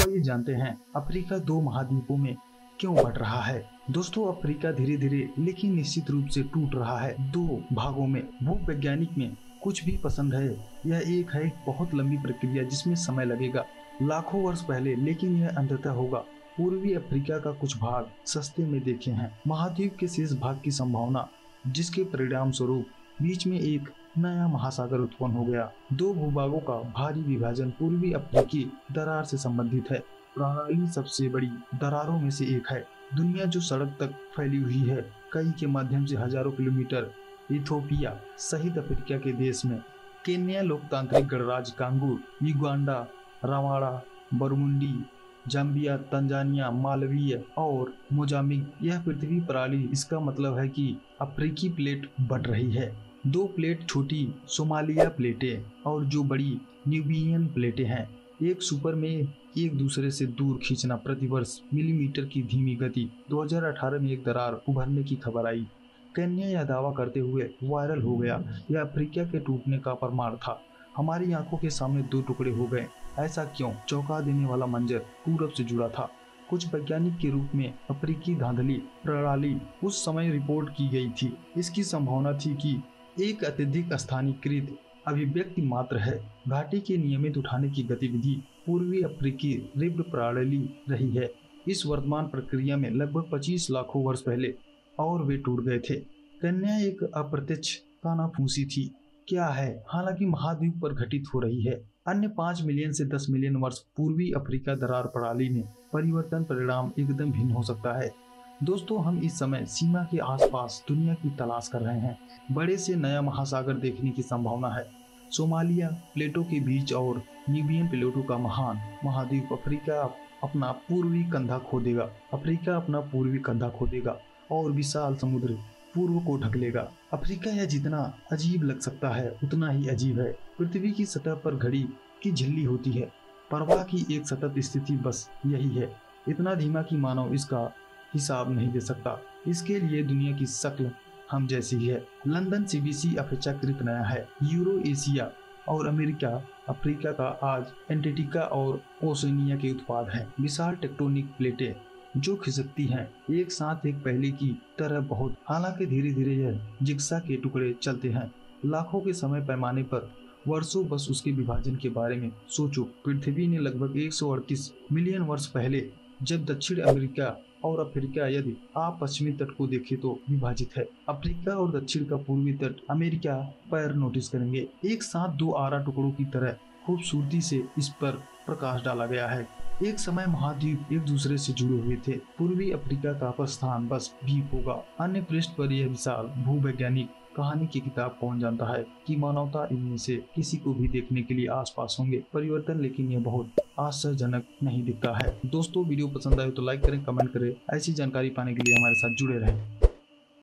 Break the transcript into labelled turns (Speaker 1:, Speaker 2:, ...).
Speaker 1: तो आइए जानते हैं अफ्रीका दो महाद्वीपों में क्यों बंट रहा है। दोस्तों, अफ्रीका धीरे धीरे लेकिन निश्चित रूप से टूट रहा है दो भागों में। भूवैज्ञानिक में कुछ भी पसंद है, यह एक है बहुत लंबी प्रक्रिया जिसमें समय लगेगा लाखों वर्ष पहले, लेकिन यह अंततः होगा। पूर्वी अफ्रीका का कुछ भाग सस्ते में देखे हैं, महाद्वीप के शेष भाग की संभावना, जिसके परिणाम स्वरूप बीच में एक नया महासागर उत्पन्न हो गया। दो भूभागों का भारी विभाजन पूर्वी अफ्रीकी दरार से संबंधित है। प्रणाली सबसे बड़ी दरारों में से एक है। दुनिया जो सड़क तक फैली हुई है, कई के माध्यम से हजारों किलोमीटर, इथोपिया सहित अफ्रीका के देश में केन्या लोकतांत्रिक गणराज्य Kangu, Uganda, Rwanda, Burundi, Zambia, Tanzania, Malviya और मोजाम्बिक, यह पृथ्वी प्रणाली। इसका मतलब है कि अफ्रीकी प्लेट बट रही है। दो प्लेट छोटी सोमालिया प्लेटें और जो बड़ी न्यूबियन प्लेटें हैं, एक सुपर में एक दूसरे से दूर खींचना प्रतिवर्ष मिलीमीटर की धीमी गति। 2018 में एक दरार उभरने की खबर आई। केन्या यह दावा करते हुए वायरल हो गया, यह अफ्रीका के टूटने का प्रमाण था। हमारी आंखों के सामने दो टुकड़े हो गए। ऐसा क्यों? चौंका देने वाला मंजर पूरब से जुड़ा था। कुछ वैज्ञानिक के रूप में अफ्रीकी धांधली प्रणाली उस समय रिपोर्ट की गई थी। इसकी संभावना थी कि एक अत्यधिक स्थानीयकृत अभिव्यक्ति मात्र है। घाटी के नियमित उठाने की गतिविधि पूर्वी अफ्रीकी रिब्ड प्रणाली रही है। इस वर्तमान प्रक्रिया में लगभग 25 लाखों वर्ष पहले और वे टूट गए थे। कन्या एक अप्रत्यक्ष कानाफूसी थी। क्या है? हालांकि महाद्वीप पर घटित हो रही है। अन्य 5 मिलियन से 10 मिलियन वर्ष पूर्वी अफ्रीका दरार प्रणाली में परिवर्तन परिणाम एकदम भिन्न हो सकता है। दोस्तों, हम इस समय सीमा के आसपास दुनिया की तलाश कर रहे हैं। बड़े से नया महासागर देखने की संभावना है। सोमालिया प्लेटों के बीच और न्यूबियन प्लेटों का महान महाद्वीप अफ्रीका अपना पूर्वी कंधा खो देगा। अफ्रीका अपना पूर्वी कंधा खो देगा और विशाल समुद्र पूर्व को ढक लेगा। अफ्रीका यह जितना अजीब लग सकता है उतना ही अजीब है। पृथ्वी की सतह पर घड़ी की झिल्ली होती है। प्रवाह की एक सतत स्थिति बस यही है, इतना धीमा कि मानव इसका हिसाब नहीं दे सकता। इसके लिए दुनिया की शक्ल हम जैसी ही है। लंदन सीबीसी अपेक्षाकृत नया है। यूरो एशिया और अमेरिका अफ्रीका का आज एंटार्कटिका और ओशिनिया के उत्पाद हैं। विशाल टेक्टोनिक प्लेटें जो खिसकती हैं एक साथ एक पहले की तरह बहुत। हालांकि धीरे धीरे यह जिग्सा के टुकड़े चलते हैं। लाखों के समय पैमाने पर वर्षों। बस उसके विभाजन के बारे में सोचो। पृथ्वी ने लगभग 138 मिलियन वर्ष पहले, जब दक्षिण अमेरिका और अफ्रीका, यदि आप पश्चिमी तट को देखें तो विभाजित है। अफ्रीका और दक्षिण का पूर्वी तट अमेरिका पर नोटिस करेंगे। एक साथ दो आरा टुकड़ों की तरह खूबसूरती से इस पर प्रकाश डाला गया है। एक समय महाद्वीप एक दूसरे से जुड़े हुए थे। पूर्वी अफ्रीका का प्रस्थान बस द्वीप होगा। अन्य पृष्ठ पर यह विशाल भूवैज्ञानिक कहानी की किताब कौन जानता है कि मानवता इनमें से किसी को भी देखने के लिए आसपास होंगे परिवर्तन, लेकिन यह बहुत आश्चर्यजनक नहीं दिखता है। दोस्तों, वीडियो पसंद आए तो लाइक करें, कमेंट करें। ऐसी जानकारी पाने के लिए हमारे साथ जुड़े रहें।